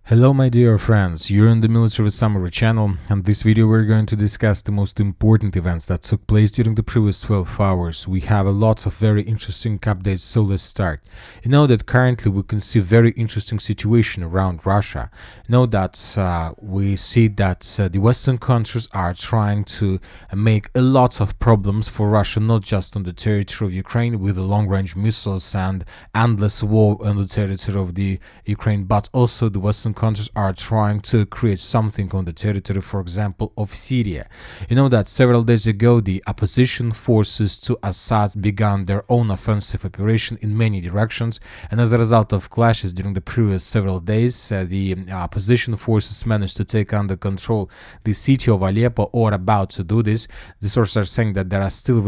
Hello my dear friends, you're in the Military Summary channel, and this video we're going to discuss the most important events that took place during the previous 12 hours. We have a lot of very interesting updates, so let's start. You know that currently we can see very interesting situation around Russia. You know that we see that the Western countries are trying to make a lot of problems for Russia, not just on the territory of Ukraine with the long-range missiles and endless war on the territory of the Ukraine, but also the Western countries are trying to create something on the territory, for example, of Syria. You know that several days ago the opposition forces to Assad began their own offensive operation in many directions, and as a result of clashes during the previous several days, the opposition forces managed to take under control the city of Aleppo, or about to do this. The sources are saying that there are still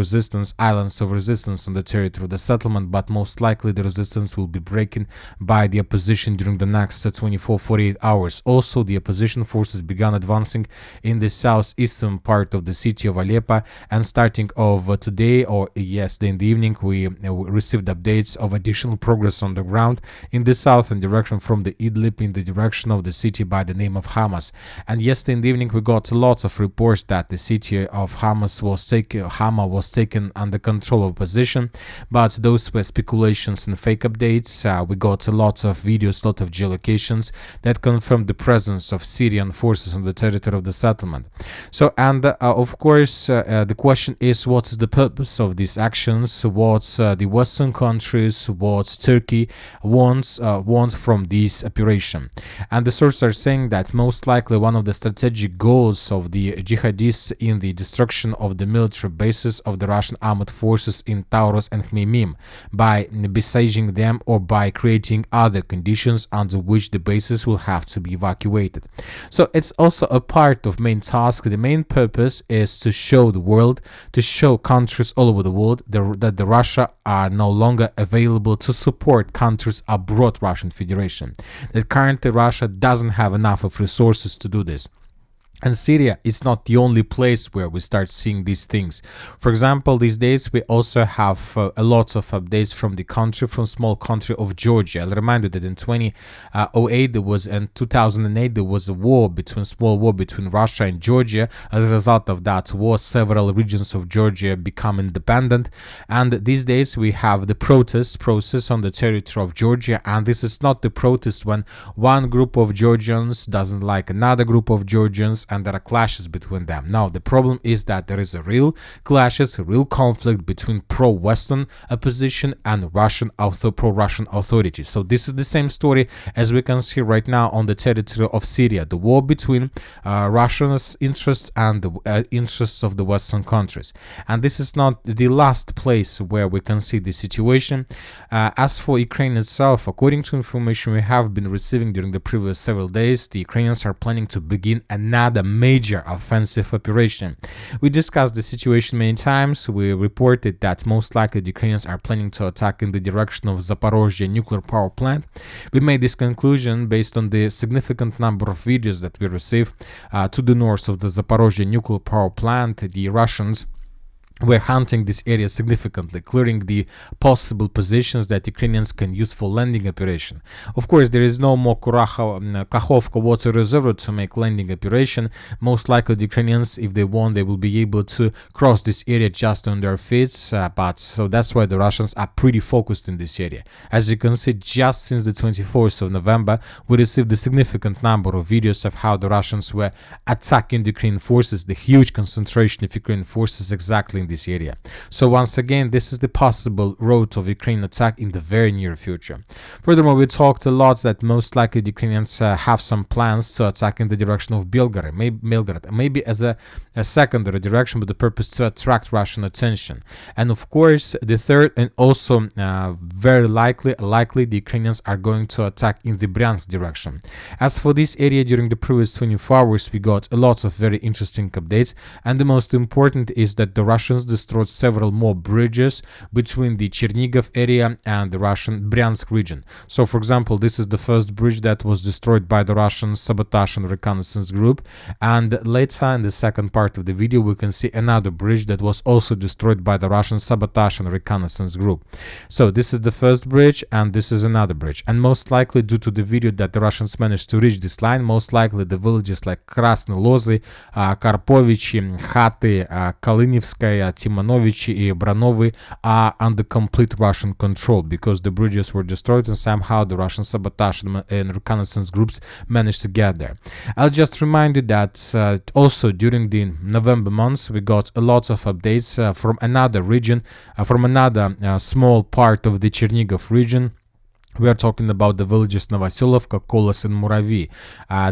islands of resistance on the territory of the settlement, but most likely the resistance will be broken by the opposition during the next 48 hours. Also, the opposition forces began advancing in the southeastern part of the city of Aleppo, and starting of today or yesterday in the evening, we received updates of additional progress on the ground in the southern direction from the Idlib in the direction of the city by the name of Hamas. And yesterday in the evening, we got lots of reports that the city of Hama was taken under control of opposition, but those were speculations and fake updates. We got a lot of videos, lot of geolocations that confirmed the presence of Syrian forces on the territory of the settlement. So, and of course, the question is, what is the purpose of these actions? What the Western countries, what Turkey wants from this operation? And the sources are saying that most likely one of the strategic goals of the jihadists in the destruction of the military bases of the Russian armed forces in Taurus and Khmeimim by besieging them or by creating other conditions under which the bases will have to be evacuated. So it's also a part of main task. The main purpose is to show the world, to show countries all over the world that the Russia are no longer available to support countries abroad Russian Federation. That currently Russia doesn't have enough of resources to do this. And Syria is not the only place where we start seeing these things. For example, these days we also have a lot of updates from the country, from small country of Georgia. I'll remind you that in 2008 and 2008 there was a small war between Russia and Georgia. As a result of that war, several regions of Georgia become independent. And these days we have the protest process on the territory of Georgia. And this is not the protest when one group of Georgians doesn't like another group of Georgians and there are clashes between them. Now, the problem is that there is a real clashes, a real conflict between pro-Western opposition and pro-Russian authorities. So this is the same story as we can see right now on the territory of Syria, the war between Russia's interests and the interests of the Western countries. And this is not the last place where we can see the situation. As for Ukraine itself, according to information we have been receiving during the previous several days, the Ukrainians are planning to begin another major offensive operation. We discussed the situation many times. We reported that most likely the Ukrainians are planning to attack in the direction of Zaporozhye nuclear power plant. We made this conclusion based on the significant number of videos that we received to the north of the Zaporozhye nuclear power plant. The Russians were hunting this area significantly, clearing the possible positions that Ukrainians can use for landing operation. Of course, there is no more Kurakhove water reservoir to make landing operation. Most likely the Ukrainians, if they want, they will be able to cross this area just on their feet, but so that's why the Russians are pretty focused in this area. As you can see, just since the 24th of November, we received a significant number of videos of how the Russians were attacking the Ukrainian forces, the huge concentration of Ukrainian forces exactly in this area. So once again, this is the possible road of Ukraine attack in the very near future. Furthermore, we talked a lot that most likely the Ukrainians have some plans to attack in the direction of Belgorod, maybe as a secondary direction, with the purpose to attract Russian attention. And of course, the third and also very likely the Ukrainians are going to attack in the Bryansk direction. As for this area, during the previous 24 hours, we got a lot of very interesting updates, and the most important is that the Russians Russians destroyed several more bridges between the Chernigov area and the Russian Bryansk region. So, for example, this is the first bridge that was destroyed by the Russian sabotage and reconnaissance group, and later in the second part of the video we can see another bridge that was also destroyed by the Russian sabotage and reconnaissance group. So this is the first bridge and this is another bridge, and most likely due to the video that the Russians managed to reach this line, most likely the villages like Krasny Lozy, Karpovichi, Khaty, Kalynivskaya, Timonovichi and Branovi are under complete Russian control, because the bridges were destroyed and somehow the Russian sabotage and reconnaissance groups managed to get there. I'll just remind you that also during the November months we got a lot of updates from another region, from another small part of the Chernigov region. We are talking about the villages Novoselovka, Kolos and Muravi.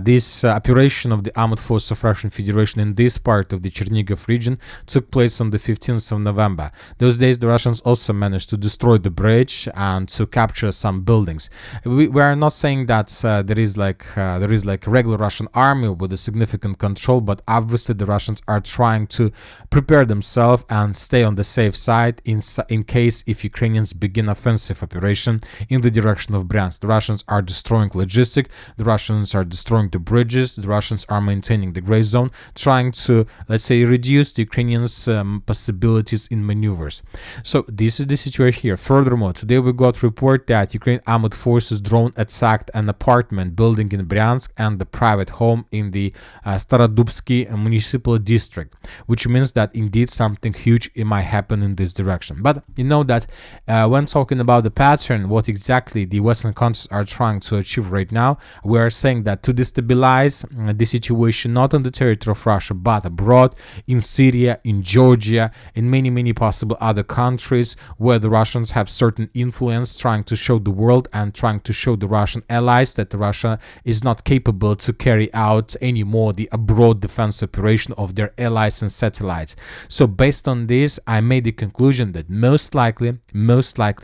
This operation of the armed force of Russian Federation in this part of the Chernigov region took place on the 15th of November. Those days the Russians also managed to destroy the bridge and to capture some buildings. We are not saying that there is like a regular Russian army with a significant control, but obviously the Russians are trying to prepare themselves and stay on the safe side in case if Ukrainians begin offensive operation in the direction of Bryansk. The Russians are destroying logistics, the Russians are destroying the bridges, the Russians are maintaining the gray zone, trying to, let's say, reduce the Ukrainians' possibilities in maneuvers. So this is the situation here. Furthermore, today we got report that Ukrainian armed forces drone attacked an apartment building in Bryansk and the private home in the Starovadivka municipal district, which means that indeed something huge might happen in this direction. But you know that when talking about the pattern, what exactly the Western countries are trying to achieve right now, we are saying that to destabilize the situation not on the territory of Russia but abroad, in Syria, in Georgia, in many possible other countries where the Russians have certain influence, trying to show the world and trying to show the Russian allies that Russia is not capable to carry out anymore the abroad defense operation of their allies and satellites. So based on this, I made the conclusion that most likely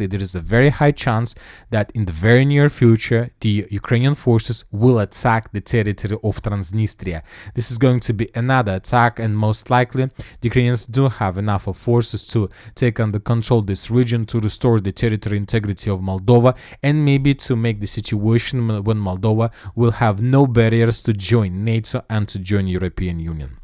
there is a very high chance that in the very near future the Ukrainian forces will attack the territory of Transnistria. This is going to be another attack, and most likely the Ukrainians do have enough of forces to take under control this region, to restore the territorial integrity of Moldova, and maybe to make the situation when Moldova will have no barriers to join NATO and to join European Union.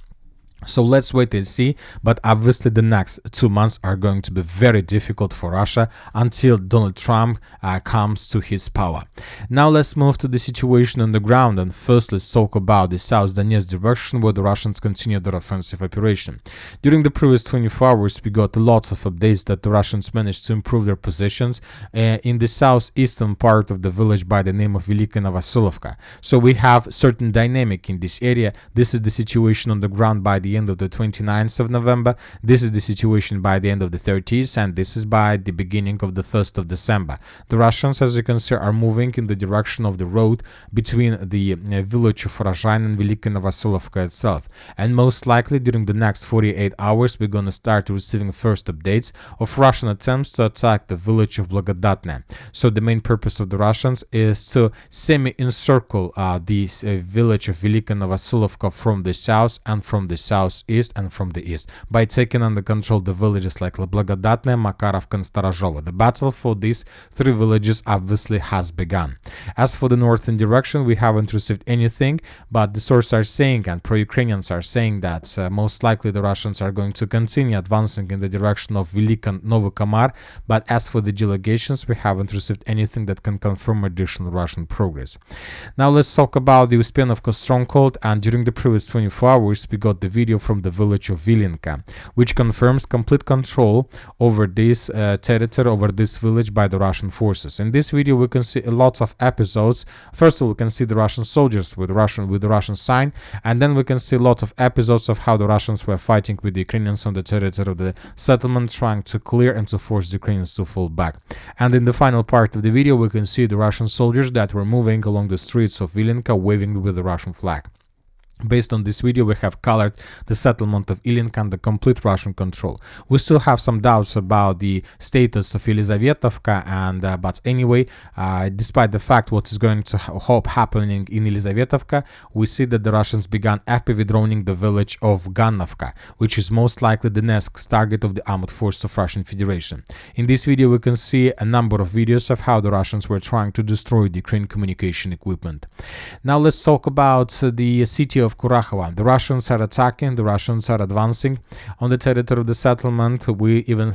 So let's wait and see, but obviously the next 2 months are going to be very difficult for Russia until Donald Trump comes to his power. Now let's move to the situation on the ground, and first let's talk about the South Donetsk direction where the Russians continue their offensive operation. During the previous 24 hours we got lots of updates that the Russians managed to improve their positions in the southeastern part of the village by the name of Velika Novoselovka. So we have certain dynamic in this area. This is the situation on the ground by the end of the 29th of November, this is the situation by the end of the 30th, and this is by the beginning of the 1st of December. The Russians, as you can see, are moving in the direction of the road between the village of Rozhain and Velika Novoselovka itself, and most likely during the next 48 hours we're gonna start receiving first updates of Russian attempts to attack the village of Blagodatne. So the main purpose of the Russians is to semi-encircle the village of Velika Novoselovka from the south and from the southeast and from the east by taking under control the villages like Blagodatne, Makarovka and Starozhovo. The battle for these three villages obviously has begun. As for the northern direction, we haven't received anything, but the sources are saying and pro-Ukrainians are saying that most likely the Russians are going to continue advancing in the direction of Velika Novokamar, but as for the delegations, we haven't received anything that can confirm additional Russian progress. Now let's talk about the Uspenovka stronghold, and during the previous 24 hours we got the video from the village of Vilenka, which confirms complete control over this territory, over this village by the Russian forces. In this video we can see a lot of episodes. First of all, we can see the Russian soldiers with the Russian sign, and then we can see a lot of episodes of how the Russians were fighting with the Ukrainians on the territory of the settlement, trying to clear and to force the Ukrainians to fall back. And in the final part of the video we can see the Russian soldiers that were moving along the streets of Vilenka waving with the Russian flag. Based on this video, we have colored the settlement of Ilinka under complete Russian control. We still have some doubts about the status of Yelizavetovka, and but anyway, despite the fact what is going to happening in Yelizavetovka, we see that the Russians began actively droning the village of Gannovka, which is most likely the next target of the armed force of Russian Federation. In this video, we can see a number of videos of how the Russians were trying to destroy the Ukrainian communication equipment. Now let's talk about the city of Kurakhove. The Russians are attacking, the Russians are advancing on the territory of the settlement. We even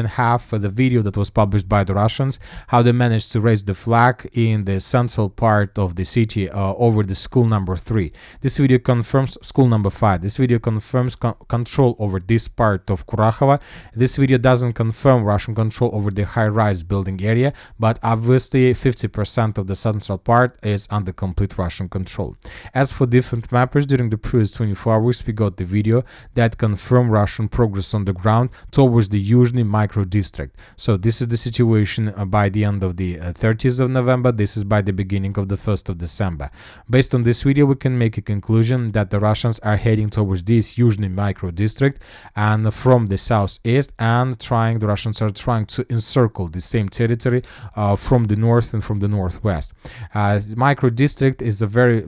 have the video that was published by the Russians, how they managed to raise the flag in the central part of the city over the school number 3. This video confirms school number 5. This video confirms control over this part of Kurakhove. This video doesn't confirm Russian control over the high-rise building area, but obviously 50% of the central part is under complete Russian control. As for different mappers, during the previous 24 hours we got the video that confirmed Russian progress on the ground towards the Yuzhny micro district. So this is the situation by the end of the 30th of November. This is by the beginning of the 1st of December. Based on this video, we can make a conclusion that the Russians are heading towards this Yuzhny micro district and from the southeast, and the Russians are trying to encircle the same territory from the north and from the northwest. Micro district is a very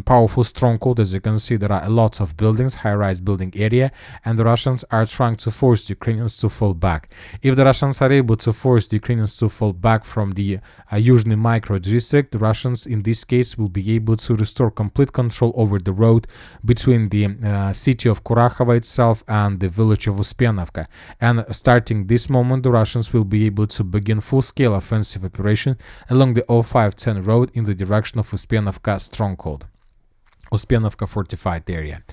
powerful stronghold. As you can see, there are lots of buildings, high-rise building area, and the Russians are trying to force the Ukrainians to fall back. If the Russians are able to force the Ukrainians to fall back from the Yuzhny micro district, the Russians in this case will be able to restore complete control over the road between the city of Kurakhove itself and the village of Uspyanovka. And starting this moment, the Russians will be able to begin full-scale offensive operation along the 0510 road in the direction of Uspyanovka stronghold. Uspyanovka fortified area.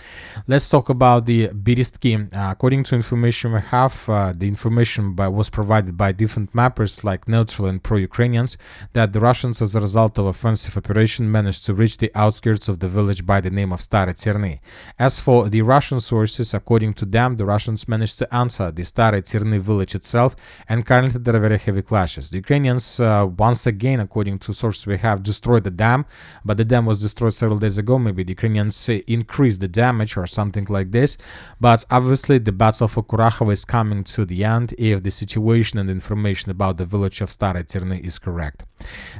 Let's talk about the Berestki. According to information we have, the information was provided by different mappers like neutral and pro-Ukrainians, that the Russians, as a result of offensive operation, managed to reach the outskirts of the village by the name of Stare Tserny. As for the Russian sources, according to them, the Russians managed to answer the Stare Tserny village itself, and currently there are very heavy clashes. The Ukrainians, once again, according to sources we have, destroyed the dam, but the dam was destroyed several days ago. Maybe the Ukrainians increase the damage or something like this, but obviously the battle for Kurakhove is coming to the end if the situation and information about the village of Stare Tserny is correct.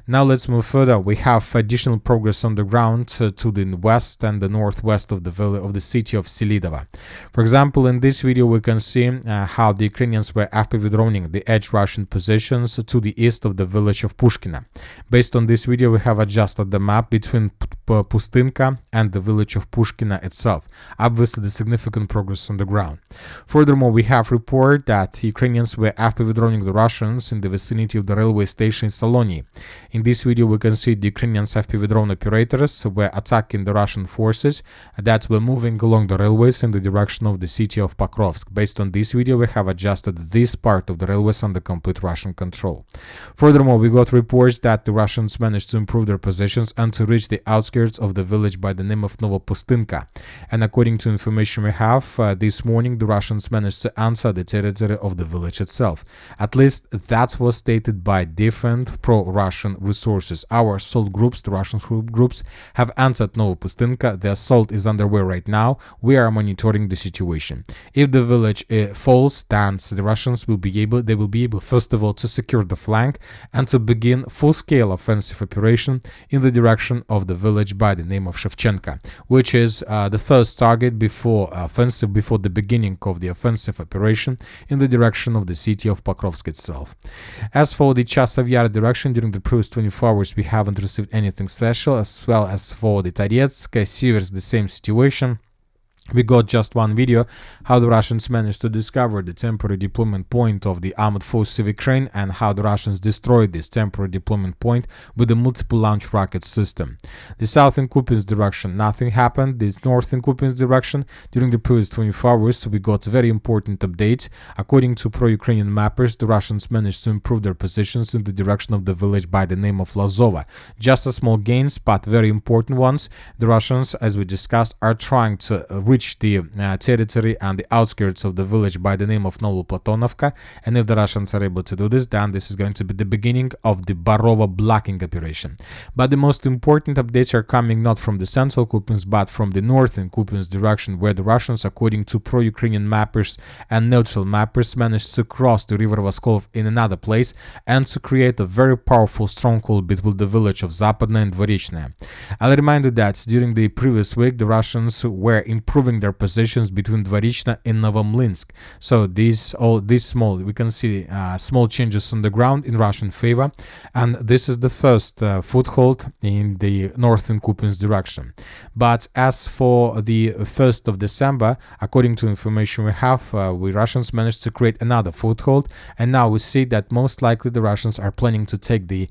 Now let's move further. We have additional progress on the ground to the west and the northwest of the city of Selidova. For example, in this video we can see how the Ukrainians were actively droning the edge Russian positions to the east of the village of Pushkina. Based on this video, we have adjusted the map between Pustinka and the village of Pushkina itself. Obviously, the significant progress on the ground. Furthermore, we have report that Ukrainians were actively droning the Russians in the vicinity of the railway station in Saloni. In this video, we can see the Ukrainian FPV drone operators were attacking the Russian forces that were moving along the railways in the direction of the city of Pokrovsk. Based on this video, we have adjusted this part of the railways under complete Russian control. Furthermore, we got reports that the Russians managed to improve their positions and to reach the outskirts of the village by the name of Novopustinka. And according to information we have, this morning the Russians managed to answer the territory of the village itself. At least that was stated by different pro-Russian resources. Our assault groups, the Russian groups, have answered Novopustinka. The assault is underway right now. We are monitoring the situation. If the village falls, then the Russians will be able first of all to secure the flank and to begin full-scale offensive operation in the direction of the village by the name of Shevchenka, which is the first target before the beginning of the offensive operation in the direction of the city of Pokrovsk itself. As for the Chasov Yar direction, during the previous 24 hours we haven't received anything special. As well as for the Donetsk, Syria, the same situation. We got just one video how the Russians managed to discover the temporary deployment point of the armed forces of Ukraine and how the Russians destroyed this temporary deployment point with a multiple launch rocket system. The south in Kupyansk direction, nothing happened. The north in Kupyansk direction, during the previous 24 hours, we got a very important update. According to pro-Ukrainian mappers, the Russians managed to improve their positions in the direction of the village by the name of Lazova. Just a small gains, but very important ones. The Russians, as we discussed, are trying to reach reach the territory and the outskirts of the village by the name of Novoplatonovka. And if the Russians are able to do this, then this is going to be the beginning of the Barova blocking operation. But the most important updates are coming not from the central Kupyansk, but from the northern Kupyansk direction, where the Russians, according to pro-Ukrainian mappers and neutral mappers, managed to cross the river Voskov in another place and to create a very powerful stronghold between the village of Zapadna and Dvorichne. I'll remind you that during the previous week, the Russians were improving their positions between Dvorichne and Novomlinsk. So these small, we can see small changes on the ground in Russian favor, and this is the first foothold in the northern Kupyansk direction. But as for the 1st of December, according to information we have, we Russians managed to create another foothold, and now we see that most likely the Russians are planning to take the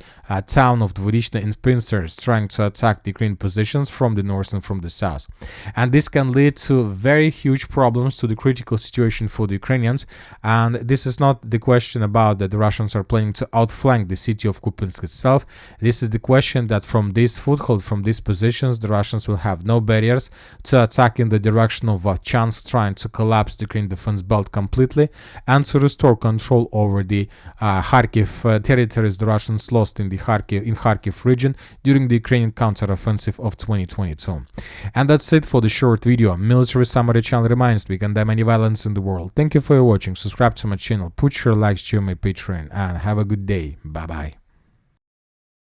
town of Dvorichne in pincers, trying to attack the Ukrainian positions from the north and from the south. And this can lead to very huge problems, to the critical situation for the Ukrainians. And this is not the question about that the Russians are planning to outflank the city of Kupyansk itself. This is the question that from this foothold, from these positions, the Russians will have no barriers to attack in the direction of Volchansk, trying to collapse the Ukrainian defense belt completely and to restore control over the Kharkiv territories the Russians lost in the Kharkiv region during the Ukrainian counteroffensive of 2022. And that's it for the short video. Military Summary channel reminds we condemn any violence in the world. Thank you for watching. Subscribe to my channel, put your likes to my Patreon, and have a good day. Bye bye.